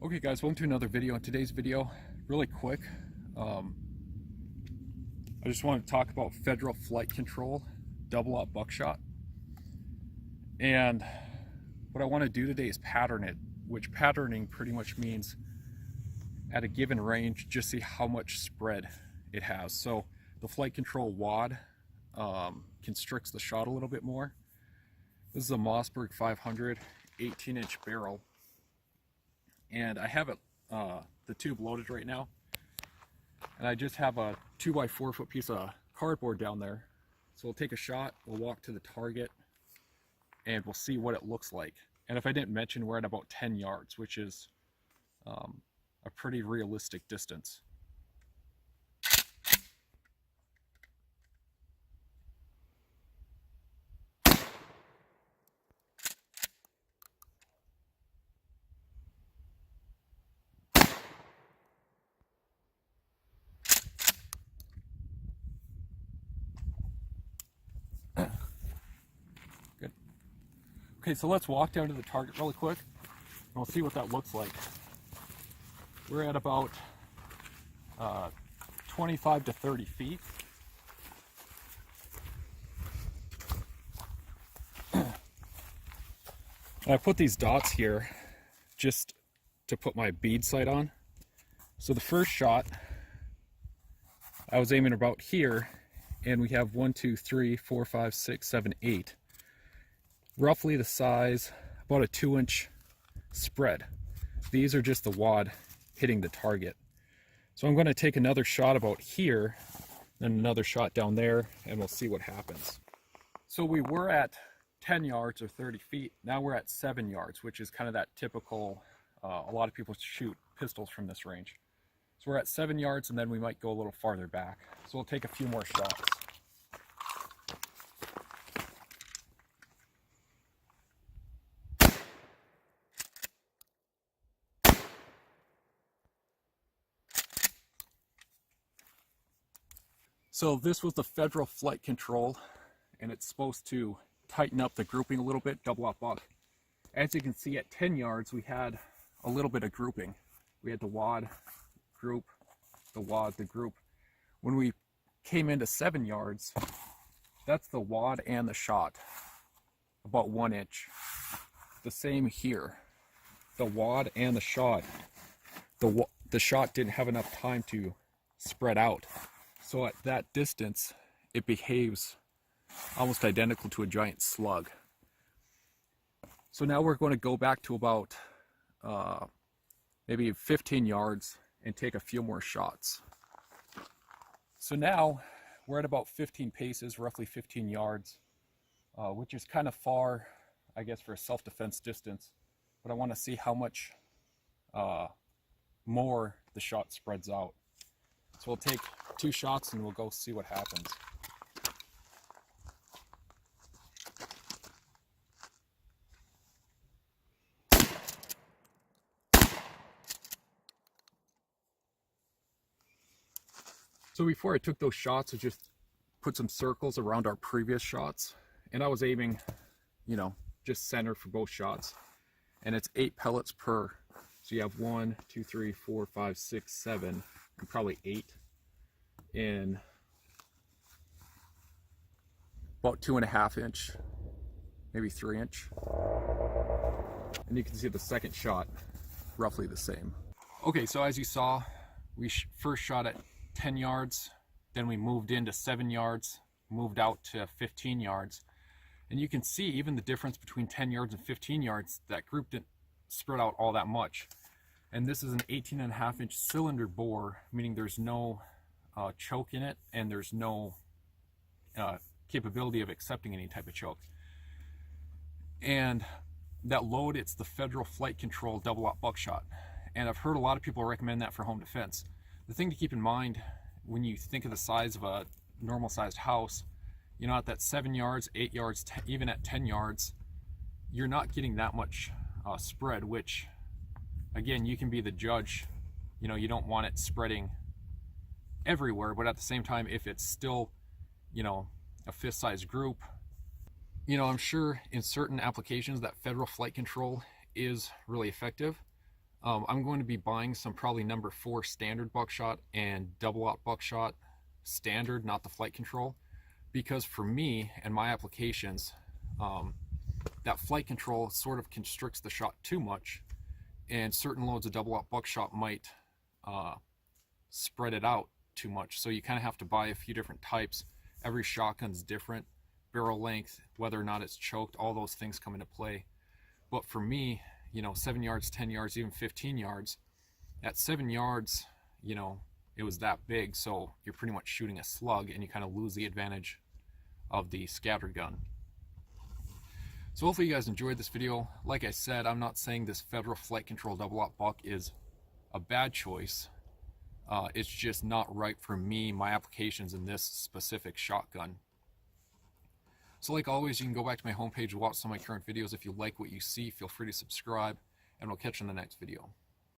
Okay guys, welcome to another video. In today's video, really quick, I just want to talk about Federal FlightControl double-aught buckshot. And what I want to do today is pattern it, which patterning pretty much means at a given range, just see how much spread it has. So the FlightControl wad constricts the shot a little bit more. This is a Mossberg 500 18-inch barrel. And I have it, the tube loaded right now, and I just have a 2x4 foot piece of cardboard down there. So we'll take a shot, we'll walk to the target, and we'll see what it looks like. And if I didn't mention, we're at about 10 yards, which is a pretty realistic distance. Good. Okay, so let's walk down to the target really quick, and we'll see what that looks like. We're at about 25 to 30 feet. I put these dots here just to put my bead sight on. So the first shot, I was aiming about here, and we have 1, 2, 3, 4, 5, 6, 7, 8. Roughly the size, about a 2-inch spread. These are just the wad hitting the target. So I'm going to take another shot about here, then another shot down there, and we'll see what happens. So we were at 10 yards or 30 feet. Now we're at 7 yards, which is kind of that typical, a lot of people shoot pistols from this range. So we're at 7 yards, and then we might go a little farther back. So we'll take a few more shots. So this was the Federal FlightControl, and it's supposed to tighten up the grouping a little bit, double-aught buck. As you can see, at 10 yards, we had a little bit of grouping. We had the wad, group, the wad, the group. When we came into 7 yards, that's the wad and the shot, about 1 inch. The same here, the wad and the shot. The shot didn't have enough time to spread out. So at that distance, it behaves almost identical to a giant slug. So now we're going to go back to about maybe 15 yards and take a few more shots. So now we're at about 15 paces, roughly 15 yards, which is kind of far, I guess, for a self-defense distance. But I want to see how much more the shot spreads out. So we'll take 2 shots and we'll go see what happens. So before I took those shots, I just put some circles around our previous shots, and I was aiming, you know, just center for both shots. And it's 8 pellets per. So you have 1, 2, 3, 4, 5, 6, 7, and probably 8 in about 2.5 inch, maybe 3 inch. And you can see the second shot, roughly the same. Okay, so as you saw, we first shot at 10 yards, then we moved into 7 yards, moved out to 15 yards. And you can see even the difference between 10 yards and 15 yards, that group didn't spread out all that much. And this is an 18.5 inch cylinder bore, meaning there's no choke in it, and there's no capability of accepting any type of choke. And that load, it's the Federal FlightControl double-aught buckshot. And I've heard a lot of people recommend that for home defense. The thing to keep in mind when you think of the size of a normal sized house, you know, at that 7 yards, 8 yards, even at 10 yards, you're not getting that much spread, which again, you can be the judge. You know, you don't want it spreading everywhere, but at the same time, if it's still, you know, a fist-sized group, you know, I'm sure in certain applications that Federal FlightControl is really effective. I'm going to be buying some probably number 4 standard buckshot and double-aught buckshot standard, not the flight control, because for me and my applications, that flight control sort of constricts the shot too much, and certain loads of double-aught buckshot might spread it out too much. So you kind of have to buy a few different types. Every shotgun's different. Barrel length, whether or not it's choked, all those things come into play. But for me, 7 yards, 10 yards, even 15 yards, at 7 yards, it was that big, so you're pretty much shooting a slug and you kind of lose the advantage of the scatter gun. So hopefully you guys enjoyed this video. Like I said, I'm not saying this Federal FlightControl double-aught buck is a bad choice. It's just not right for me, my applications in this specific shotgun. So like always, you can go back to my homepage and watch some of my current videos. If you like what you see, feel free to subscribe, and we'll catch you in the next video.